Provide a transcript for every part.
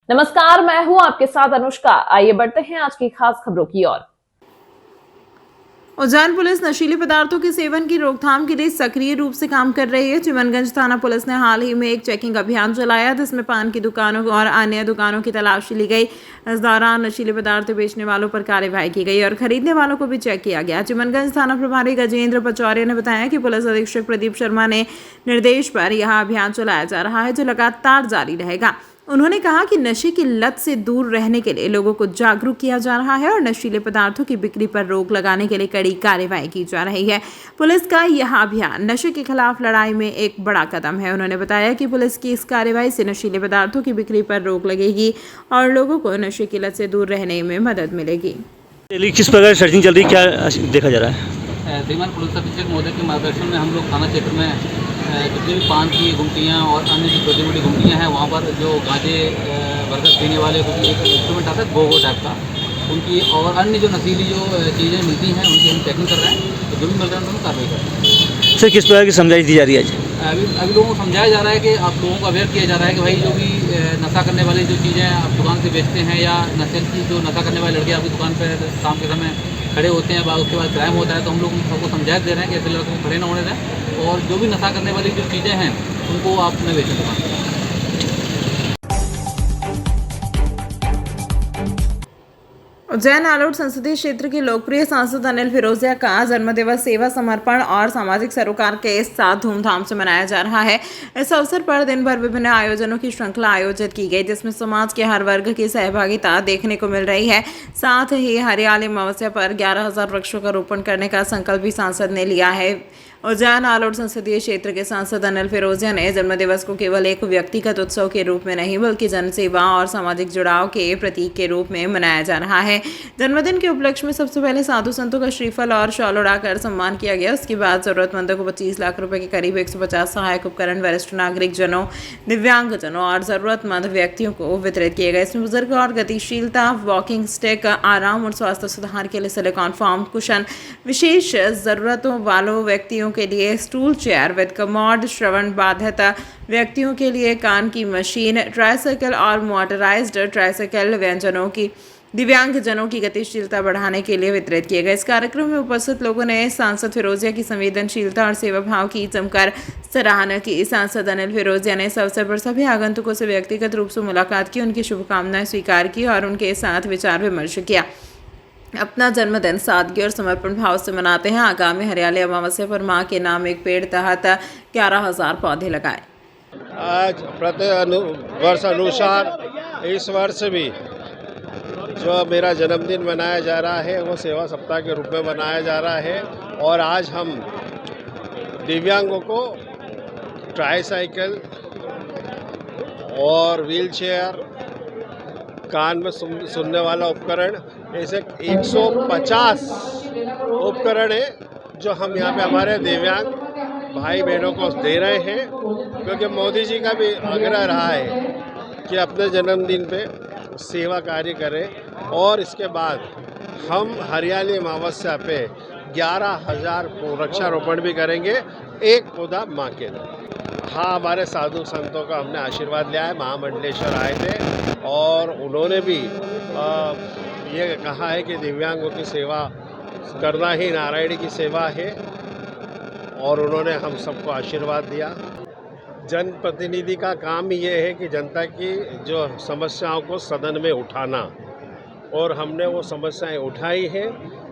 नमस्कार, मैं हूं आपके साथ अनुष्का। आइए बढ़ते हैं आज की खास खबरों की ओर। उज्जैन पुलिस नशीले पदार्थों के सेवन की रोकथाम के लिए सक्रिय रूप से काम कर रही है। चिमनगंज थाना पुलिस ने हाल ही में एक चेकिंग अभियान चलाया, जिसमें पान की दुकानों और अन्य दुकानों की तलाशी ली गई। इस दौरान नशीले पदार्थ बेचने वालों पर कार्रवाई की गई और खरीदने वालों को भी चेक किया गया। चिमनगंज थाना प्रभारी गजेंद्र पचौरिया ने बताया कि पुलिस अधीक्षक प्रदीप शर्मा ने निर्देश पर यह अभियान चलाया जा रहा है, जो लगातार जारी रहेगा। उन्होंने कहा कि नशे की लत से दूर रहने के लिए लोगों को जागरूक किया जा रहा है और नशीले पदार्थों की बिक्री पर रोक लगाने के लिए कड़ी कार्रवाई की जा रही है। पुलिस का यह अभियान नशे के खिलाफ लड़ाई में एक बड़ा कदम है। उन्होंने बताया कि पुलिस की इस कार्रवाई से नशीले पदार्थों की बिक्री पर रोक लगेगी और लोगों को नशे की लत से दूर रहने में मदद मिलेगी। किस प्रकार सर्चिंग चल रही है, क्या देखा जा रहा है? श्रीमान पुलिस अधीक्षक महोदय के मार्गदर्शन में हम लोग थाना क्षेत्र में जितनी भी पान की गुमटियाँ और अन्य जो छोटी मोटी गुमटियाँ हैं, वहाँ पर जो गांजे बरगद पीने वाले कुछ एक इंस्ट्रूमेंट आता है गोगो टाइप का, उनकी और अन्य जो नशीली जो चीज़ें मिलती हैं उनकी हम चेकिंग कर रहे हैं। तो जो भी मिल रहा है उनको कार्रवाई कर रहे हैं। सर, किस प्रकार की समझाइश दी जा रही है आज? अभी लोगों को समझाया जा रहा है कि आप लोगों को अवेयर किया जा रहा है कि भाई जो भी नशा करने वाली जो चीज़ें आप दुकान से बेचते हैं या नशे की जो नशा करने वाले लड़के आपकी दुकान पर शाम के समय खड़े होते हैं, उसके बाद क्राइम होता है, तो हम लोग सबको समझाया दे रहे हैं कि ऐसे लड़कों को खड़े ना होने दें और जो भी नशा करने वाली जो चीज़ें हैं उनको आप न बेचें दुकान पर। उज्जैन आलोट संसदीय क्षेत्र के लोकप्रिय सांसद अनिल फिरोजिया का जन्मदिवस सेवा समर्पण और सामाजिक सरोकार के साथ धूमधाम से मनाया जा रहा है। इस अवसर पर दिन भर विभिन्न आयोजनों की श्रृंखला आयोजित की गई, जिसमें समाज के हर वर्ग की सहभागिता देखने को मिल रही है। साथ ही हरियाली अमावस्या पर 11,000 वृक्षों का रोपण करने का संकल्प भी सांसद ने लिया है। उज्जैन आलोट संसदीय क्षेत्र के सांसद अनिल फिरोजिया ने जन्मदिवस को केवल एक व्यक्तिगत उत्सव के रूप में नहीं, बल्कि जनसेवा और सामाजिक जुड़ाव के प्रतीक के रूप में मनाया जा रहा है। जन्मदिन के उपलक्ष्य में सबसे पहले साधु संतों का श्रीफल और शॉल उड़ाकर सम्मान किया गया। उसके बाद जरूरतमंदों को 25 लाख रुपए के करीब 150 सहायक उपकरण वरिष्ठ नागरिक जनों, दिव्यांगजनों और जरूरतमंद व्यक्तियों को वितरित किए गए। इसमें बुजुर्ग और गतिशीलता, वॉकिंग स्टिक, आराम और स्वास्थ्य सुधार के लिए सिलिकॉन फॉर्म कुशन, विशेष जरूरतों वालों व्यक्तियों के लिए स्टूल चेयर विद कमोड, श्रवण बाधित व्यक्तियों के लिए कान की मशीन, ट्राइसाइकिल और मोटराइज्ड ट्राइसाइकिल, दिव्यांगजनों की गतिशीलता बढ़ाने के लिए वितरित किए गए। इस कार्यक्रम में उपस्थित लोगों ने सांसद फिरोजिया की संवेदनशीलता और सेवा भाव की जमकर सराहना की। सांसद अनिल फिरोजिया ने इस अवसर पर सभी आगंतुकों से व्यक्तिगत रूप से मुलाकात की, उनकी शुभकामनाएं स्वीकार की और उनके साथ विचार विमर्श किया। अपना जन्मदिन सादगी और समर्पण भाव से मनाते हैं। आगामी हरियाली अमावस्या पर मां के नाम एक पेड़ तहत 11,000 पौधे लगाए। आज प्रति वर्ष अनुसार इस वर्ष भी जो मेरा जन्मदिन मनाया जा रहा है वो सेवा सप्ताह के रूप में मनाया जा रहा है। और आज हम दिव्यांगों को ट्राईसाइकिल और व्हीलचेयर, कान में सुनने वाला उपकरण, ऐसे 150 उपकरण है जो हम यहाँ पे हमारे दिव्यांग भाई बहनों को दे रहे हैं, क्योंकि मोदी जी का भी आग्रह रहा है कि अपने जन्मदिन पे सेवा कार्य करें। और इसके बाद हम हरियाली अमावस्या पे 11,000 वृक्षारोपण भी करेंगे, एक पौधा माँ के लिए। हाँ, हमारे साधु संतों का हमने आशीर्वाद लिया है। महामंडलेश्वर आए थे और उन्होंने भी ये कहा है कि दिव्यांगों की सेवा करना ही नारायण की सेवा है, और उन्होंने हम सबको आशीर्वाद दिया। जनप्रतिनिधि का काम ये है कि जनता की जो समस्याओं को सदन में उठाना, और हमने वो समस्याएं उठाई हैं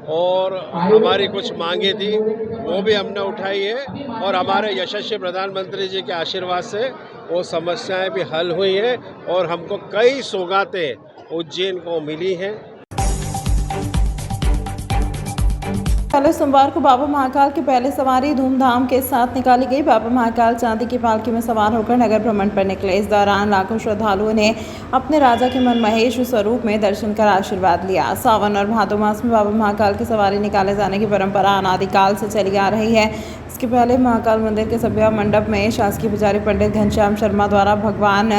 और हमारी कुछ मांगे थी वो भी हमने उठाई है, और हमारे यशस्वी प्रधानमंत्री जी के आशीर्वाद से वो समस्याएं भी हल हुई हैं और हमको कई सौगातें उज्जैन को मिली हैं। पहले सोमवार को बाबा महाकाल की पहली सवारी धूमधाम के साथ निकाली गई। बाबा महाकाल चांदी की पालकी में सवार होकर नगर भ्रमण पर निकले। इस दौरान लाखों श्रद्धालुओं ने अपने राजा के मनमहेश स्वरूप में दर्शन कर आशीर्वाद लिया। सावन और भादो मास में बाबा महाकाल की सवारी निकाले जाने की परंपरा अनादिकाल से चली आ रही है। इसके पहले महाकाल मंदिर के सभ्या मंडप में शासकीय पुजारी पंडित घनश्याम शर्मा द्वारा भगवान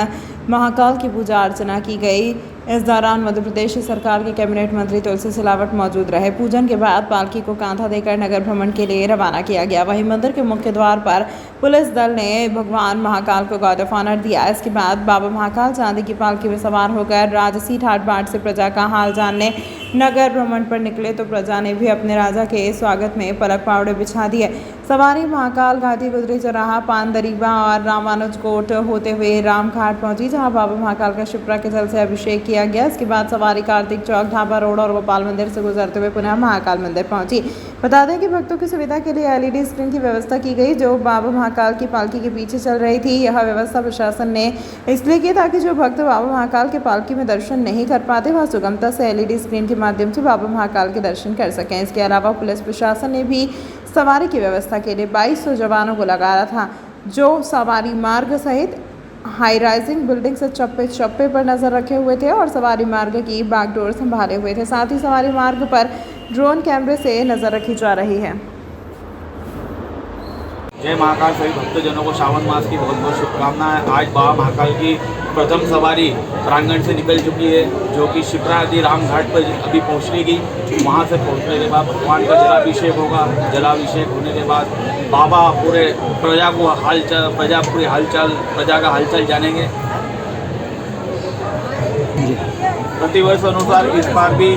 महाकाल की पूजा अर्चना की गई। इस दौरान मध्य प्रदेश सरकार के कैबिनेट मंत्री तुलसी सिलावट मौजूद रहे। पूजन के बाद पालकी को कांधा देकर नगर भ्रमण के लिए रवाना किया गया। वहीं मंदिर के मुख्य द्वार पर पुलिस दल ने भगवान महाकाल को गार्ड ऑफ ऑनर दिया। इसके बाद बाबा महाकाल चांदी की पालकी में सवार होकर राजसी ठाट बाट से प्रजा का हाल जानने नगर भ्रमण पर निकले तो प्रजा ने भी अपने राजा के स्वागत में पलक पावड़े बिछा दिए। सवारी महाकाल घाटी गुजरी चौराहा पान दरीबा और रामानुज कोट होते हुए रामघाट पहुंची, जहां बाबा महाकाल का शिप्रा के जल से अभिषेक किया गया। इसके बाद सवारी कार्तिक चौक, ढाबा रोड और गोपाल मंदिर से गुजरते हुए पुनः महाकाल मंदिर पहुंची। बता दें कि भक्तों की सुविधा के लिए LED स्क्रीन की व्यवस्था की गई जो बाबा महाकाल की पालकी के पीछे चल रही थी। यह व्यवस्था प्रशासन ने इसलिए की ताकि जो भक्त बाबा महाकाल के पालकी में दर्शन नहीं कर पाते वह सुगमता से LED स्क्रीन के माध्यम से बाबा महाकाल के दर्शन कर सकें। इसके अलावा पुलिस प्रशासन ने भी सवारी की व्यवस्था के लिए 2200 जवानों को लगाया था, जो सवारी मार्ग सहित हाई राइजिंग बिल्डिंग से चप्पे चप्पे पर नजर रखे हुए थे और सवारी मार्ग की बागडोर संभाले हुए थे। साथ ही सवारी मार्ग पर ड्रोन कैमरे से नजर रखी जा रही है। जय महाकाल। सभी भक्तजनों को श्रावण मास की बहुत बहुत शुभकामनाएं। आज बाबा महाकाल की प्रथम सवारी प्रांगण से निकल चुकी है, जो कि शिप्रा आदि रामघाट पर अभी पहुंचने की। वहां से पहुंचने के बाद भगवान का जलाभिषेक होगा। जलाभिषेक होने के बाद बाबा पूरे प्रजा को प्रजा का हालचाल जानेंगे। प्रतिवर्ष अनुसार इस बार भी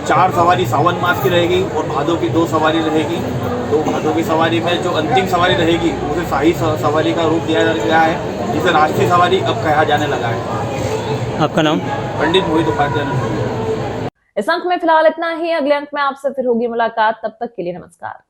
4 सवारी सावन मास की रहेगी और भादों की 2 सवारी रहेगी। तो भादों की सवारी में जो अंतिम सवारी रहेगी उसे शाही सवारी का रूप दिया गया है, जिसे राष्ट्रीय सवारी अब कहा जाने लगा है। आपका नाम? पंडित मोहित उपाध्याय। इस अंक में फिलहाल इतना ही। अगले अंक में आपसे फिर होगी मुलाकात। तब तक के लिए नमस्कार।